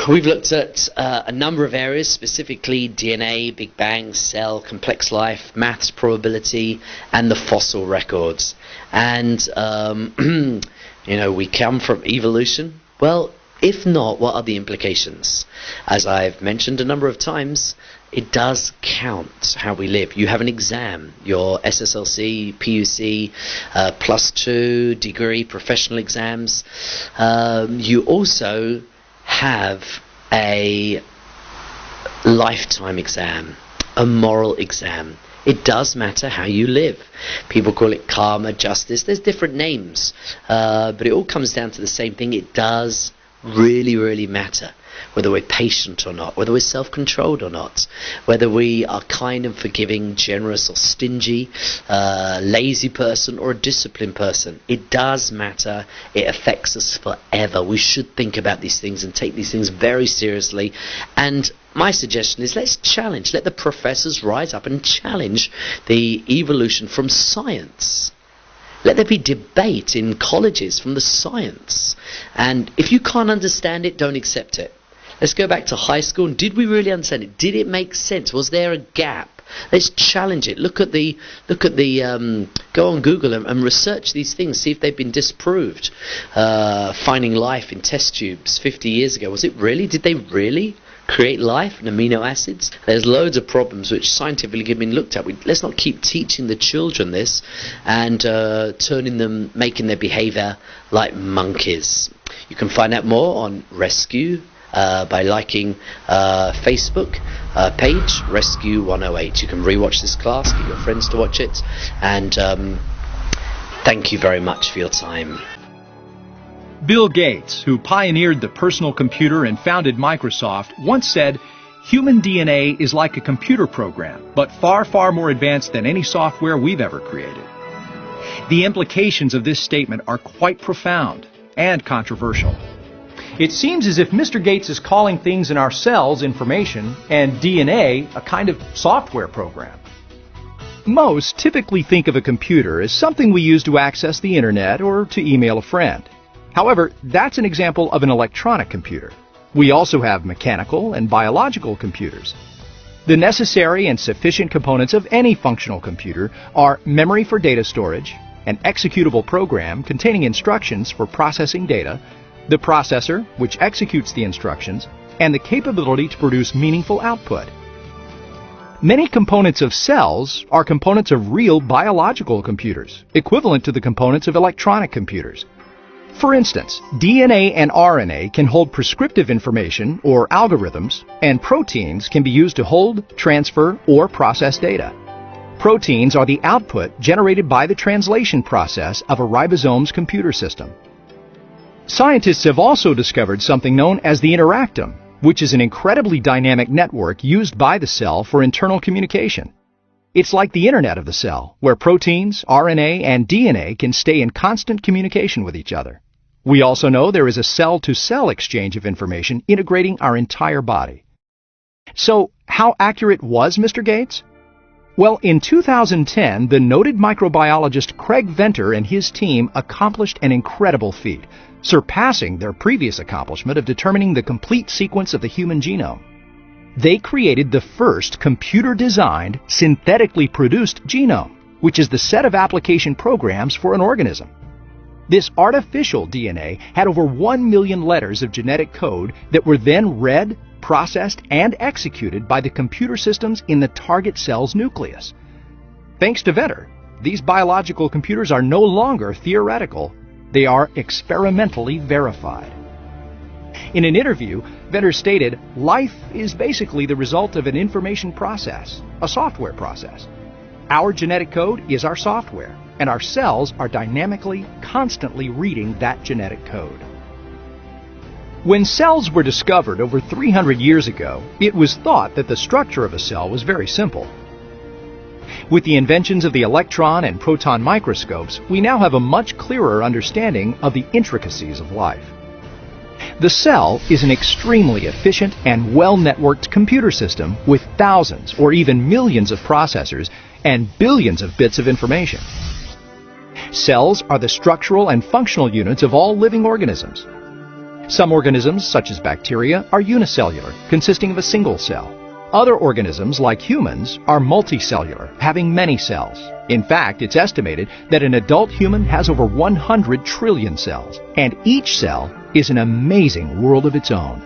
we've looked at a number of areas, specifically DNA, Big Bang, cell, complex life, maths, probability, and the fossil records. And, we come from evolution. Well, if not, what are the implications? As I've mentioned a number of times, it does count how we live. You have an exam, your SSLC, PUC, +2 degree, professional exams. You also have a lifetime exam, a moral exam. It does matter how you live. People call it karma, justice. There's different names, but it all comes down to the same thing. It does really, really matter whether we're patient or not, whether we're self-controlled or not, whether we are kind and forgiving, generous or stingy, lazy person or a disciplined person. It does matter. It affects us forever. We should think about these things and take these things very seriously. And my suggestion is, let's challenge. Let the professors rise up and challenge the evolution from science. Let there be debate in colleges from the science. And if you can't understand it, don't accept it. Let's go back to high school. And did we really understand it? Did it make sense? Was there a gap? Let's challenge it. Look at the go on Google and research these things. See if they've been disproved. Finding life in test tubes 50 years ago. Was it really? Did they really create life and amino acids? There's loads of problems which scientifically have been looked at. Let's not keep teaching the children this and making their behavior like monkeys. You can find out more on Rescue by liking Facebook page Rescue 108. You can rewatch this class, get your friends to watch it, and thank you very much for your time. Bill Gates, who pioneered the personal computer and founded Microsoft, once said, "Human DNA is like a computer program, but far, far more advanced than any software we've ever created." The implications of this statement are quite profound and controversial. It seems as if Mr. Gates is calling things in our cells information and DNA a kind of software program. Most typically think of a computer as something we use to access the internet or to email a friend. However, that's an example of an electronic computer. We also have mechanical and biological computers. The necessary and sufficient components of any functional computer are memory for data storage, an executable program containing instructions for processing data, the processor, which executes the instructions, and the capability to produce meaningful output. Many components of cells are components of real biological computers, equivalent to the components of electronic computers. For instance, DNA and RNA can hold prescriptive information or algorithms, and proteins can be used to hold, transfer, or process data. Proteins are the output generated by the translation process of a ribosome's computer system. Scientists have also discovered something known as the interactome, which is an incredibly dynamic network used by the cell for internal communication. It's like the internet of the cell, where proteins, RNA, and DNA can stay in constant communication with each other. We also know there is a cell-to-cell exchange of information integrating our entire body. So, how accurate was Mr. Gates? Well, in 2010, the noted microbiologist Craig Venter and his team accomplished an incredible feat, surpassing their previous accomplishment of determining the complete sequence of the human genome. They created the first computer-designed, synthetically produced genome, which is the set of application programs for an organism. This artificial DNA had over 1 million letters of genetic code that were then read, processed, and executed by the computer systems in the target cell's nucleus. Thanks to Venter, these biological computers are no longer theoretical. They are experimentally verified. In an interview, Venter stated, "Life is basically the result of an information process, a software process. Our genetic code is our software, and our cells are dynamically, constantly reading that genetic code." When cells were discovered over 300 years ago, it was thought that the structure of a cell was very simple. With the inventions of the electron and proton microscopes, we now have a much clearer understanding of the intricacies of life. The cell is an extremely efficient and well-networked computer system with thousands or even millions of processors and billions of bits of information. Cells are the structural and functional units of all living organisms. Some organisms, such as bacteria, are unicellular, consisting of a single cell. Other organisms, like humans, are multicellular, having many cells. In fact, it's estimated that an adult human has over 100 trillion cells, and each cell is an amazing world of its own.